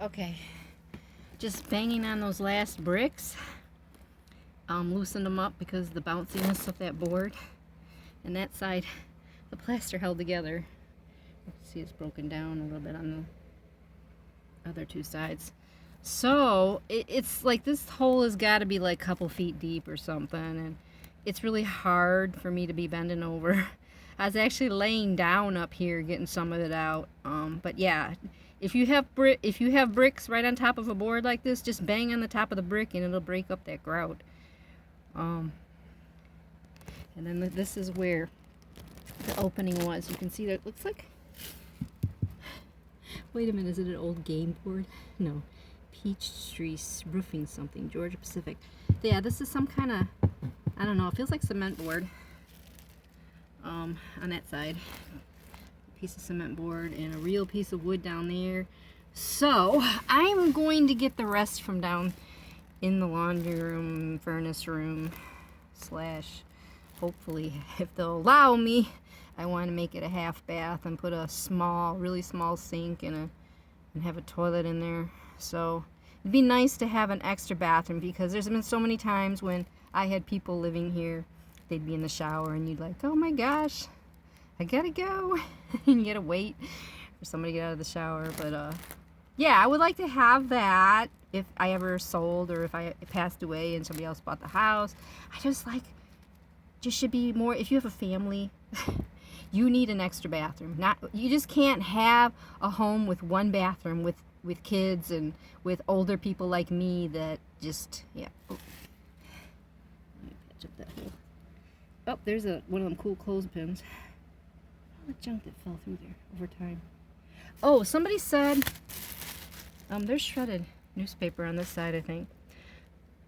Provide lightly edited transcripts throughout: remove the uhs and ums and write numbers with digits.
Okay, just banging on those last bricks. Loosened them up because of the bounciness of that board. And that side, the plaster held together. You can see it's broken down a little bit on the other two sides. So it's like this hole has got to be like a couple feet deep or something, and it's really hard for me to be bending over. I was actually laying down up here getting some of it out. But yeah, if you have bricks right on top of a board like this, just bang on the top of the brick and it'll break up that grout. And then this is where the opening was. You can see that it looks like, wait a minute, is it an old game board? No, Peachtree Roofing something, Georgia Pacific. Yeah, this is some kind of, I don't know, it feels like cement board. On that side, a piece of cement board and a real piece of wood down there. So I'm going to get the rest from down in the laundry room, furnace room, slash, hopefully, if they'll allow me, I want to make it a half bath and put a small, really small sink and have a toilet in there. So it'd be nice to have an extra bathroom, because there's been so many times when I had people living here, they'd be in the shower and you'd like, oh my gosh, I gotta go. And you gotta wait for somebody to get out of the shower. But yeah, I would like to have that if I ever sold, or if I passed away and somebody else bought the house. I just should be more, if you have a family, you need an extra bathroom. You just can't have a home with one bathroom with kids and with older people like me that just, yeah. Oh. Let me patch up that hole. Oh, there's one of them cool clothespins. All the junk that fell through there over time. Oh, somebody said, there's shredded newspaper on this side, I think.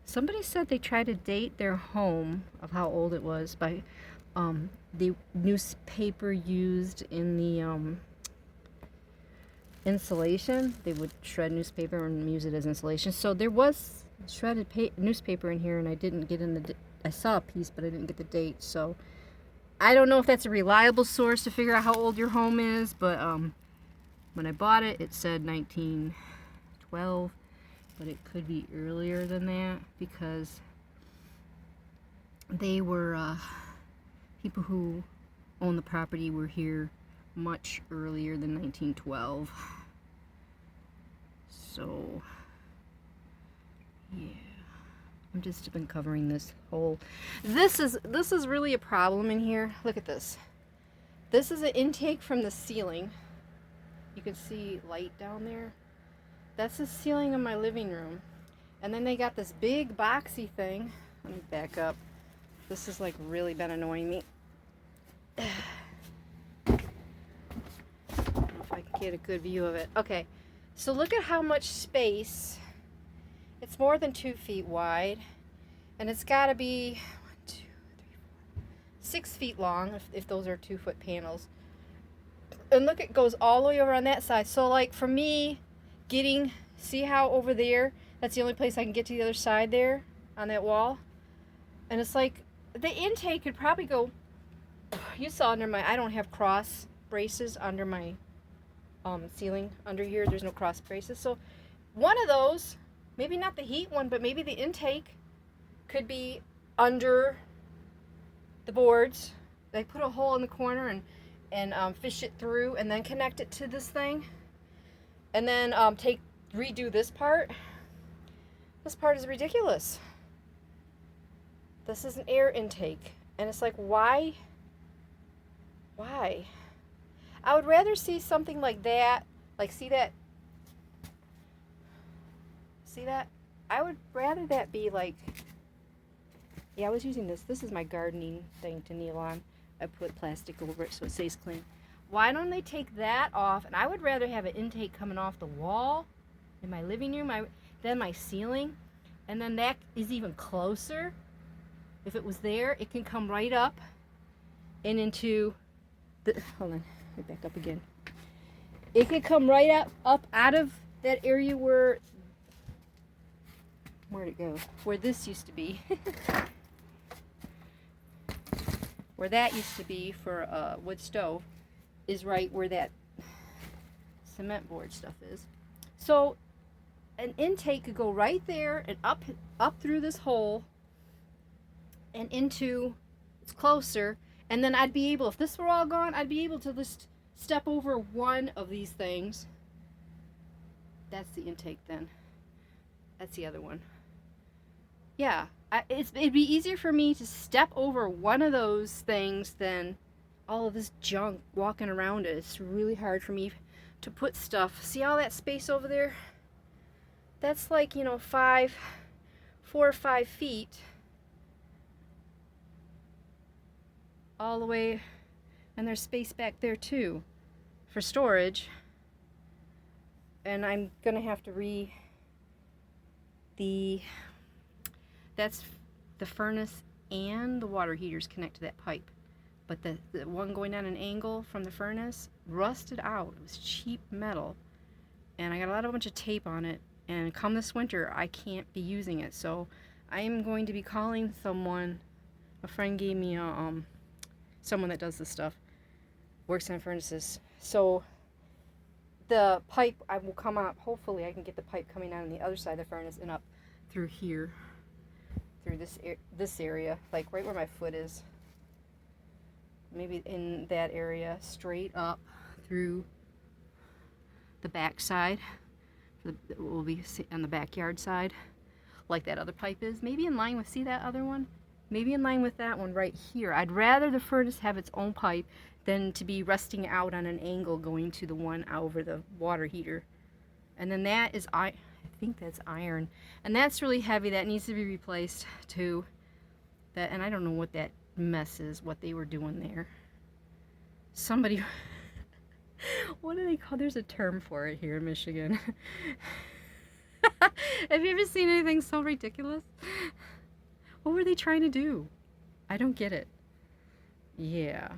Somebody said they tried to date their home of how old it was by the newspaper used in the insulation. They would shred newspaper and use it as insulation. So there was shredded newspaper in here, and I didn't get in I saw a piece, but I didn't get the date. So I don't know if that's a reliable source to figure out how old your home is, but when I bought it, it said 1912, but it could be earlier than that, because they were people who owned the property were here much earlier than 1912. So yeah, I've just been covering this hole. This is really a problem in here. Look at this. This is an intake from the ceiling. You can see light down there. That's the ceiling of my living room. And then they got this big boxy thing. Let me back up. This has like really been annoying me. I don't know if I can get a good view of it. Okay, so look at how much space. It's more than 2 feet wide, and it's got to be 1, 2, 3, 4, 6 feet long if those are 2-foot panels. And look, it goes all the way over on that side. So like for me, see how over there, that's the only place I can get to the other side there on that wall. And it's like the intake could probably go, you saw under I don't have cross braces under my ceiling under here. There's no cross braces. So one of those, maybe not the heat one, but maybe the intake could be under the boards. They put a hole in the corner and fish it through and then connect it to this thing. And then redo this part. This part is ridiculous. This is an air intake. And it's like, why? Why? I would rather see something like that. Like, see that? See that? I would rather that be like, yeah, I was using this. This is my gardening thing to kneel on. I put plastic over it so it stays clean. Why don't they take that off? And I would rather have an intake coming off the wall in my living room than my ceiling. And then that is even closer. If it was there, it can come right up and into the, hold on, let me back up again. It could come right up out of that area where'd it go? Where this used to be. Where that used to be for a wood stove is right where that cement board stuff is. So an intake could go right there and up through this hole and into, it's closer, and then I'd be able, if this were all gone, I'd be able to just step over one of these things. That's the intake then. That's the other one. Yeah, it'd be easier for me to step over one of those things than all of this junk walking around it. It's really hard for me to put stuff. See all that space over there? That's like, you know, 4 or 5 feet all the way, and there's space back there too for storage. And I'm gonna have to that's the furnace and the water heaters connect to that pipe. But the one going down an angle from the furnace rusted out. It was cheap metal. And I got a bunch of tape on it. And come this winter, I can't be using it. So I am going to be calling someone. A friend gave me someone that does this stuff. Works on furnaces. So the pipe, I will come up. Hopefully I can get the pipe coming out on the other side of the furnace and up through here. Through this area. Like right where my foot is. Maybe in that area, straight up through the back side. Will be on the backyard side, like that other pipe is. Maybe in line with, see that other one? Maybe in line with that one right here. I'd rather the furnace have its own pipe than to be resting out on an angle going to the one over the water heater. And then that is, I think that's iron. And that's really heavy. That needs to be replaced too. And I don't know what that mess is, what they were doing there. Somebody, what do they call, there's a term for it here in Michigan. Have you ever seen anything so ridiculous? What were they trying to do? I don't get it. Yeah.